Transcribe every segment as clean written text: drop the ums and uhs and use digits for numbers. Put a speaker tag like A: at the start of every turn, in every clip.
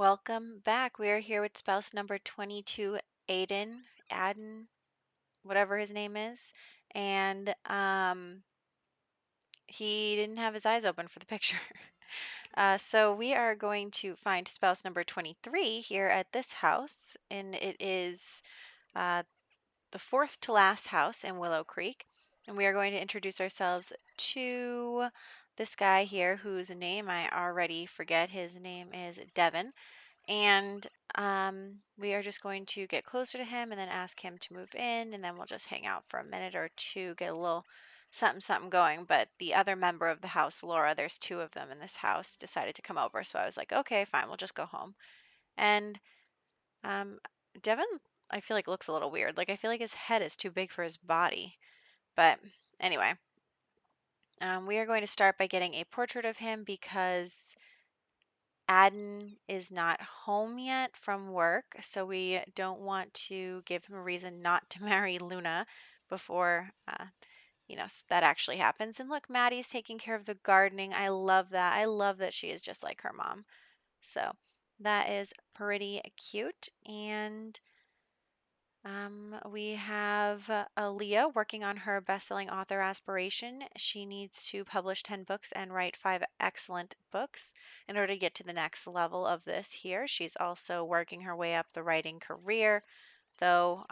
A: Welcome back. We are here with spouse number 22, Aden, whatever his name is. And he didn't have his eyes open for the picture. So we are going to find spouse number 23 here at this house. And it is uh, the fourth to last house in Willow Creek. And we are going to introduce ourselves to this guy here whose name I already forget. His name is Devin. And we are just going to get closer to him and then ask him to move in, and then we'll just hang out for a minute or two, get a little something something going. But the other member of the house, Laura, there's two of them in this house, decided to come over. So I was like, okay, fine, we'll just go home. And um, Devin, I feel like looks a little weird. Like I feel like his head is too big for his body. But anyway, we are going to start by getting a portrait of him because Aden is not home yet from work, so we don't want to give him a reason not to marry Luna before that actually happens. And look, Maddie's taking care of the gardening. I love that. I love that she is just like her mom. So that is pretty cute. And we have Aaliyah working on her best-selling author aspiration. She needs to publish 10 books and write 5 excellent books in order to get to the next level of this here. She's also working her way up the writing career, though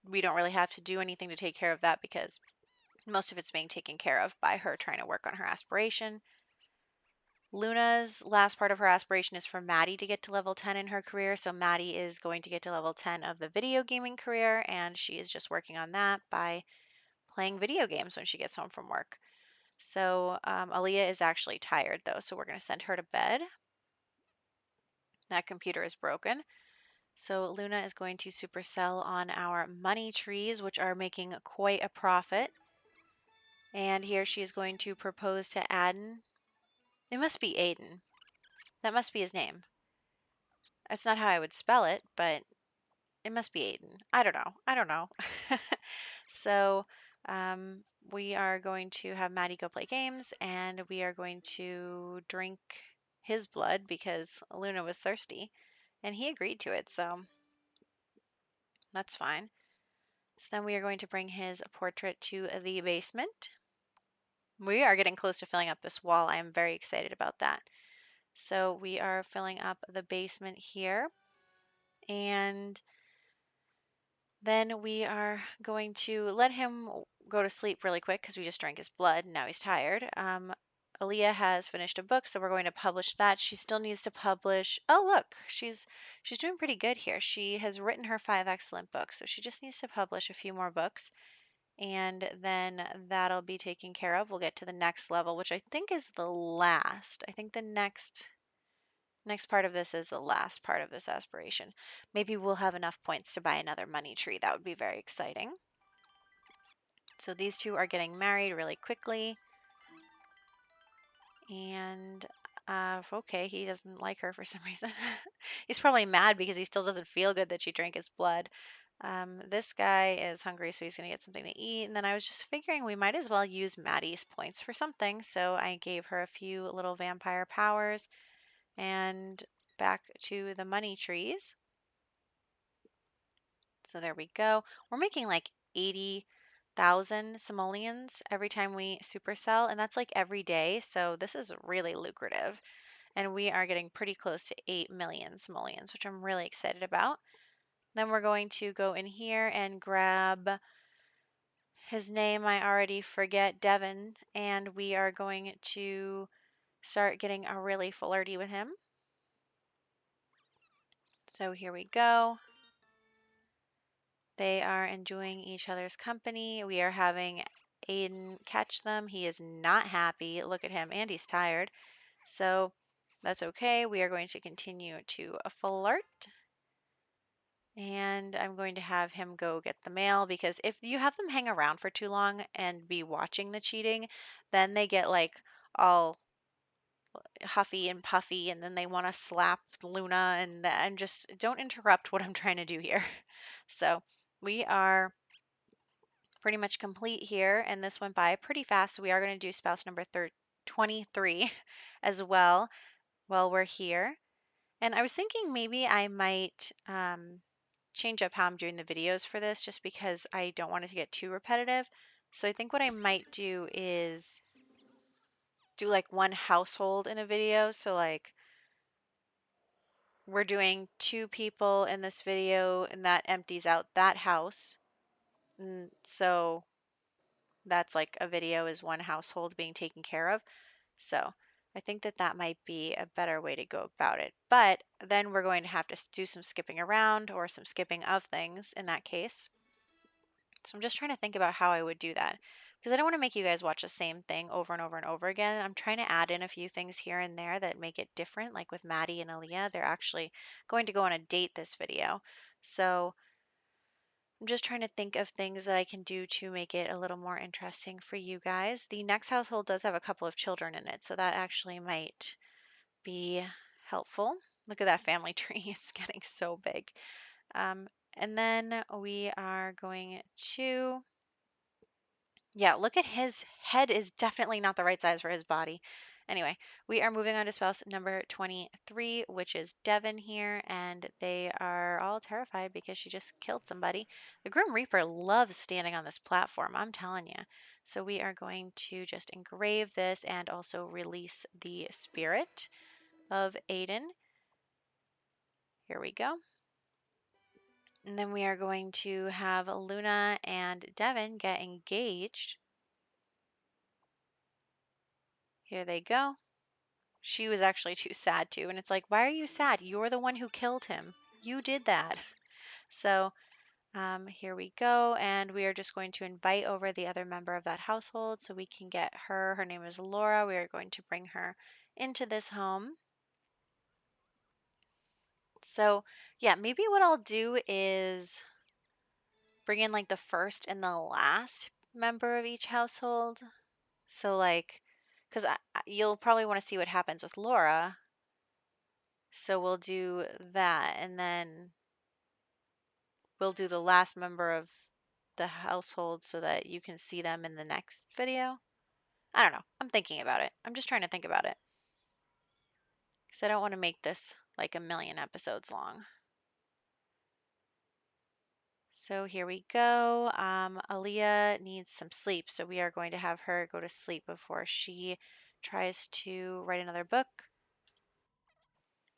A: we don't really have to do anything to take care of that because most of it's being taken care of by her trying to work on her aspiration. Luna's last part of her aspiration is for Maddie to get to level 10 in her career. So Maddie is going to get to level 10 of the video gaming career, and she is just working on that by playing video games when she gets home from work. So Aaliyah is actually tired though, so we're going to send her to bed. That computer is broken. So Luna is going to supercell on our money trees, which are making quite a profit. And here she is going to propose to Aden. It must be Aiden. That must be his name. That's not how I would spell it, but it must be Aiden. I don't know. I don't know. So we are going to have Maddie go play games, and we are going to drink his blood because Luna was thirsty, and he agreed to it, so that's fine. So then we are going to bring his portrait to the basement. We are getting close to filling up this wall. I am very excited about that. So we are filling up the basement here, and then we are going to let him go to sleep really quick because we just drank his blood and now he's tired. Aaliyah has finished a book, so we're going to publish that. She still needs to publish. Oh, look, she's doing pretty good here. She has written her 5 excellent books, so she just needs to publish a few more books, and then that'll be taken care of. We'll get to the next level, which I think is the last. I think the next part of this is the last part of this aspiration. Maybe we'll have enough points to buy another money tree. That would be very exciting. So these two are getting married really quickly. And okay, he doesn't like her for some reason. He's probably mad because he still doesn't feel good that she drank his blood. This guy is hungry, so he's going to get something to eat. And then I was just figuring we might as well use Maddie's points for something. So I gave her a few little vampire powers and back to the money trees. So there we go. We're making like 80,000 simoleons every time we supercell, and that's like every day. So this is really lucrative. And we are getting pretty close to 8 million simoleons, which I'm really excited about. Then we're going to go in here and grab his name. I already forget, Devin, and we are going to start getting a really flirty with him. So here we go. They are enjoying each other's company. We are having Aiden catch them. He is not happy. Look at him, and he's tired. So that's okay. We are going to continue to flirt. And I'm going to have him go get the mail because if you have them hang around for too long and be watching the cheating, then they get like all huffy and puffy and then they want to slap Luna and I'm just don't interrupt what I'm trying to do here. So we are pretty much complete here, and this went by pretty fast. So we are going to do spouse number 23 as well while we're here. And I was thinking maybe I might change up how I'm doing the videos for this just because I don't want it to get too repetitive. So I think what I might do is do like one household in a video. So like we're doing two people in this video and that empties out that house. And so that's like a video is one household being taken care of. So I think that that might be a better way to go about it. But then we're going to have to do some skipping around or some skipping of things in that case. So I'm just trying to think about how I would do that because I don't want to make you guys watch the same thing over and over and over again. I'm trying to add in a few things here and there that make it different. Like with Maddie and Aaliyah, they're actually going to go on a date this video. So I'm just trying to think of things that I can do to make it a little more interesting for you guys. The next household does have a couple of children in it, so that actually might be helpful. Look at that family tree. It's getting so big. And then we are going to, yeah, look at his head is definitely not the right size for his body. Anyway, we are moving on to spouse number 23, which is Devin here, and they are all terrified because she just killed somebody. The Grim Reaper loves standing on this platform, I'm telling you. So we are going to just engrave this and also release the spirit of Aiden. Here we go. And then we are going to have Luna and Devin get engaged. Here they go. She was actually too sad to. And it's like, why are you sad? You're the one who killed him. You did that. So here we go. And we are just going to invite over the other member of that household so we can get her. Her name is Laura. We are going to bring her into this home. So yeah, maybe what I'll do is bring in like the first and the last member of each household. So like, because you'll probably want to see what happens with Laura. So we'll do that, and then we'll do the last member of the household so that you can see them in the next video. I don't know. I'm thinking about it. I'm just trying to think about it because I don't want to make this like a million episodes long. So here we go. Aaliyah needs some sleep, so we are going to have her go to sleep before she tries to write another book.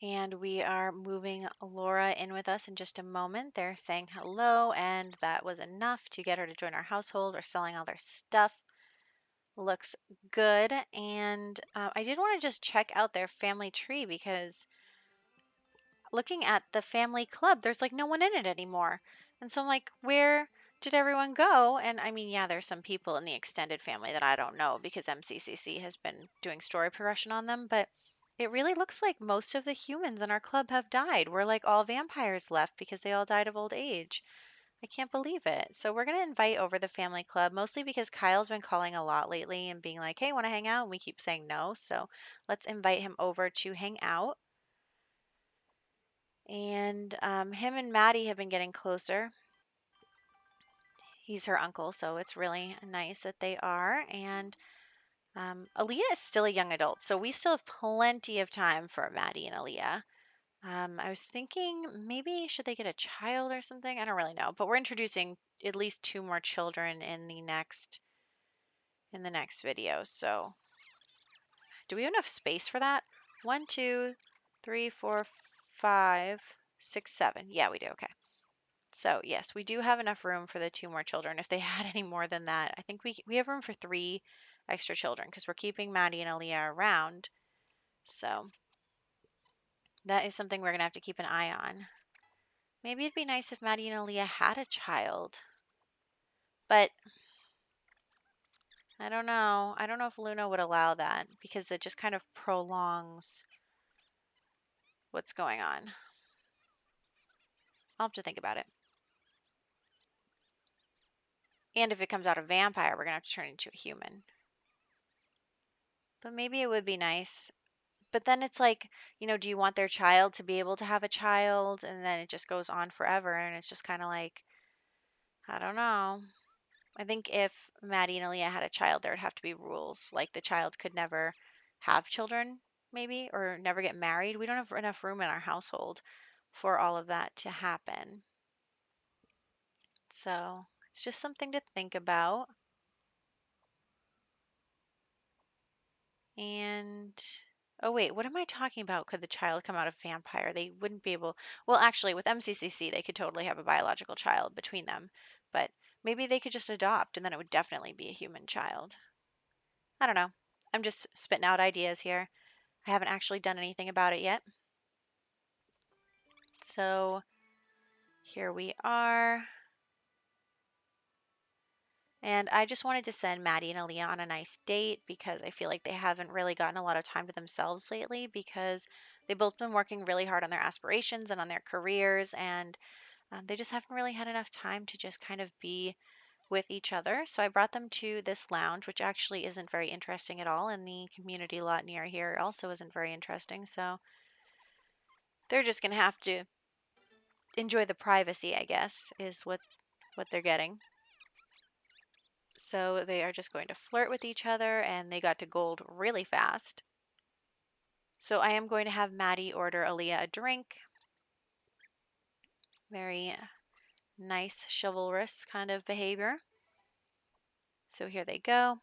A: And we are moving Laura in with us in just a moment. They're saying hello, and that was enough to get her to join our household. We're selling all their stuff. Looks good. And I did want to just check out their family tree because looking at the family club, there's like no one in it anymore. And so I'm like, where did everyone go? And I mean, yeah, there's some people in the extended family that I don't know because MCCC has been doing story progression on them, but it really looks like most of the humans in our club have died. We're like all vampires left because they all died of old age. I can't believe it. So we're going to invite over the family club, mostly because Kyle's been calling a lot lately and being like, hey, want to hang out? And we keep saying no. So let's invite him over to hang out. And him and Maddie have been getting closer. He's her uncle, so it's really nice that they are. And Aaliyah is still a young adult, so we still have plenty of time for Maddie and Aaliyah. I was thinking maybe should they get a child or something? I don't really know, but we're introducing at least two more children in the next video. So do we have enough space for that? 1, 2, 3, 4, 5, 6, 7. Yeah, we do. Okay. So yes, we do have enough room for the two more children. If they had any more than that, I think we have room for 3 extra children because we're keeping Maddie and Aaliyah around. So that is something we're gonna have to keep an eye on. Maybe it'd be nice if Maddie and Aaliyah had a child, but I don't know. I don't know if Luna would allow that because it just kind of prolongs what's going on. I'll have to think about it. And if it comes out a vampire, we're gonna have to turn into a human. But maybe it would be nice. But then it's like, do you want their child to be able to have a child? And then it just goes on forever. And it's just kind of like, I don't know. I think if Maddie and Aaliyah had a child, there would have to be rules. Like the child could never have children, maybe, or never get married. We don't have enough room in our household for all of that to happen. So it's just something to think about. And oh wait, what am I talking about? Could the child come out a vampire? They wouldn't be able. Well, actually, with MCCC, they could totally have a biological child between them, but maybe they could just adopt, and then it would definitely be a human child. I don't know. I'm just spitting out ideas here. I haven't actually done anything about it yet. So here we are. And I just wanted to send Maddie and Aaliyah on a nice date because I feel like they haven't really gotten a lot of time to themselves lately because they've both been working really hard on their aspirations and on their careers, and they just haven't really had enough time to just kind of be with each other. So I brought them to this lounge, which actually isn't very interesting at all, and the community lot near here also isn't very interesting. So they're just going to have to enjoy the privacy, I guess, is what they're getting. So they are just going to flirt with each other, and they got to gold really fast. So I am going to have Maddie order Aaliyah a drink. Very nice, chivalrous kind of behavior. So here they go.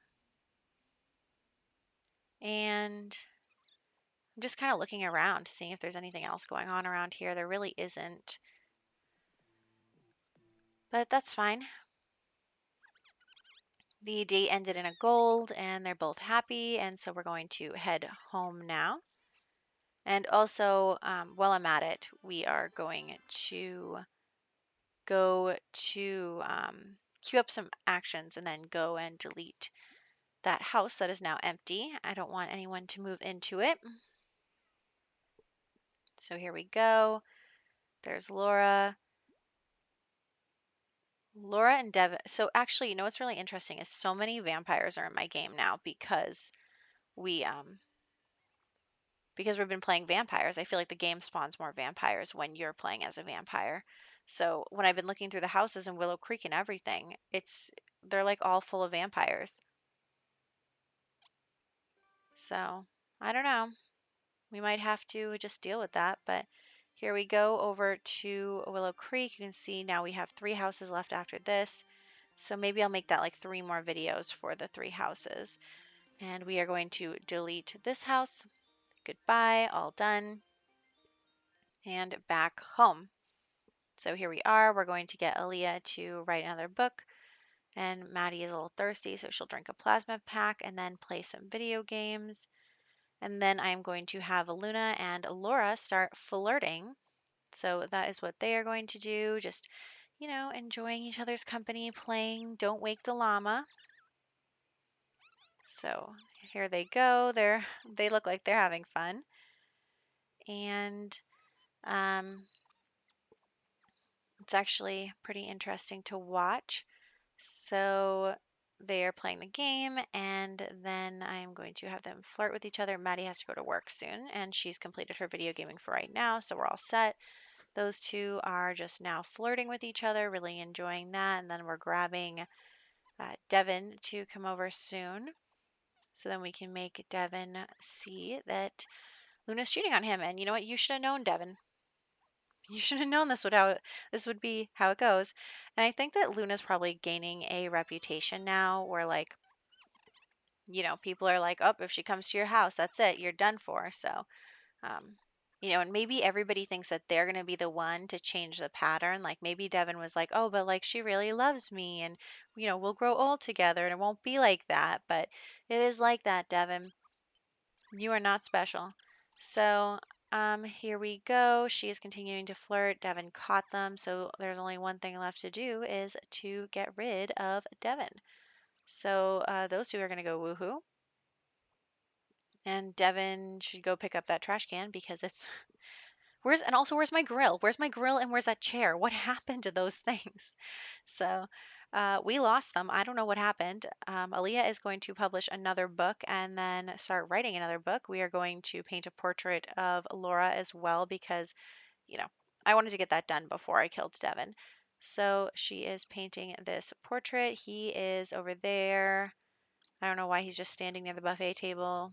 A: And I'm just kind of looking around, seeing if there's anything else going on around here. There really isn't. But that's fine. The date ended in a gold, and they're both happy. And so we're going to head home now. And also, while I'm at it, we are going to go to queue up some actions and then go and delete that house that is now empty. I don't want anyone to move into it. So here we go. There's Laura. Laura and Devin. So actually, you know what's really interesting is so many vampires are in my game now we because we've been playing vampires. I feel like the game spawns more vampires when you're playing as a vampire. So when I've been looking through the houses in Willow Creek and everything, they're like all full of vampires. So I don't know. We might have to just deal with that. But here we go over to Willow Creek. You can see now we have 3 houses left after this. So maybe I'll make that like 3 more videos for the 3 houses. And we are going to delete this house. Goodbye, all done. And back home. So here we are. We're going to get Aaliyah to write another book. And Maddie is a little thirsty, so she'll drink a plasma pack and then play some video games. And then I'm going to have Luna and Laura start flirting. So that is what they are going to do. Just, enjoying each other's company, playing Don't Wake the Llama. So here they go. They look like they're having fun. And it's actually pretty interesting to watch. So they are playing the game, and then I'm going to have them flirt with each other. Maddie has to go to work soon, and she's completed her video gaming for right now, so we're all set. Those 2 are just now flirting with each other, really enjoying that, and then we're grabbing Devin to come over soon, so then we can make Devin see that Luna's cheating on him. And you know what? You should have known, Devin. You should have known this would be how it goes. And I think that Luna's probably gaining a reputation now where people are like, oh, if she comes to your house, that's it, you're done for. So, um, and maybe everybody thinks that they're going to be the one to change the pattern. Like maybe Devin was like, oh, but like she really loves me and, we'll grow old together and it won't be like that. But it is like that, Devin. You are not special. So, here we go. She is continuing to flirt. Devin caught them. So there's only one thing left to do is to get rid of Devin. So those 2 are going to go woohoo. And Devin should go pick up that trash can because it's where's my grill? Where's my grill and where's that chair? What happened to those things? So we lost them. I don't know what happened. Aaliyah is going to publish another book and then start writing another book. We are going to paint a portrait of Laura as well because, I wanted to get that done before I killed Devin. So she is painting this portrait. He is over there. I don't know why he's just standing near the buffet table.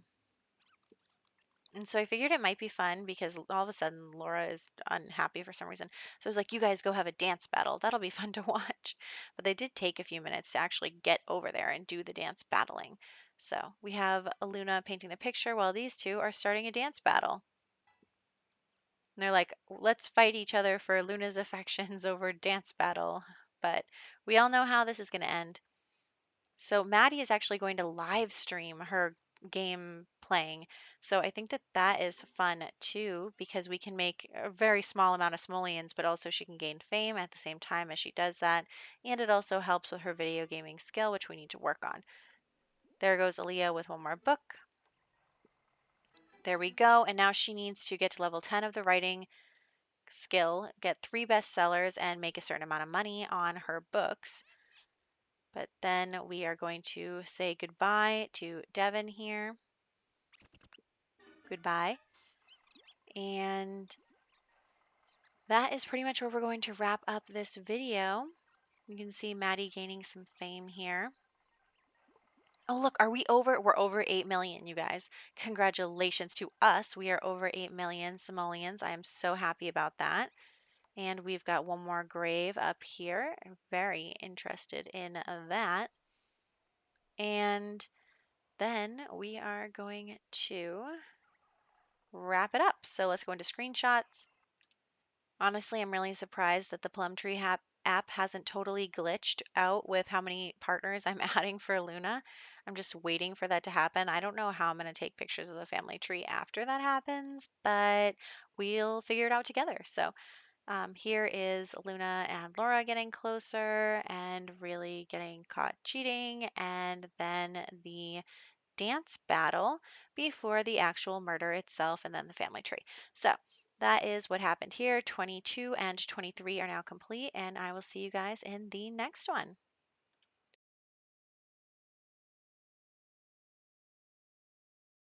A: And so I figured it might be fun because all of a sudden Laura is unhappy for some reason. So I was like, you guys go have a dance battle. That'll be fun to watch. But they did take a few minutes to actually get over there and do the dance battling. So we have Luna painting the picture while these two are starting a dance battle. And they're like, let's fight each other for Luna's affections over dance battle. But we all know how this is going to end. So Maddie is actually going to live stream her game playing. So I think that that is fun too because we can make a very small amount of simoleons, but also she can gain fame at the same time as she does that. And it also helps with her video gaming skill, which we need to work on. There goes Aaliyah with one more book. There we go. And now she needs to get to level 10 of the writing skill, get 3 bestsellers, and make a certain amount of money on her books. But then we are going to say goodbye to Devin here. Goodbye. And that is pretty much where we're going to wrap up this video. You can see Maddie gaining some fame here. Oh, look, are we over? We're over 8 million, you guys. Congratulations to us. We are over 8 million simoleons. I am so happy about that. And we've got one more grave up here. I'm very interested in that. And then we are going to wrap it up. So let's go into screenshots. Honestly, I'm really surprised that the Plumtree app hasn't totally glitched out with how many partners I'm adding for Luna. I'm just waiting for that to happen. I don't know how I'm going to take pictures of the family tree after that happens, but we'll figure it out together. So here is Luna and Laura getting closer and really getting caught cheating, and then the dance battle before the actual murder itself and then the family tree. So that is what happened here. 22 and 23 are now complete, and I will see you guys in the next one.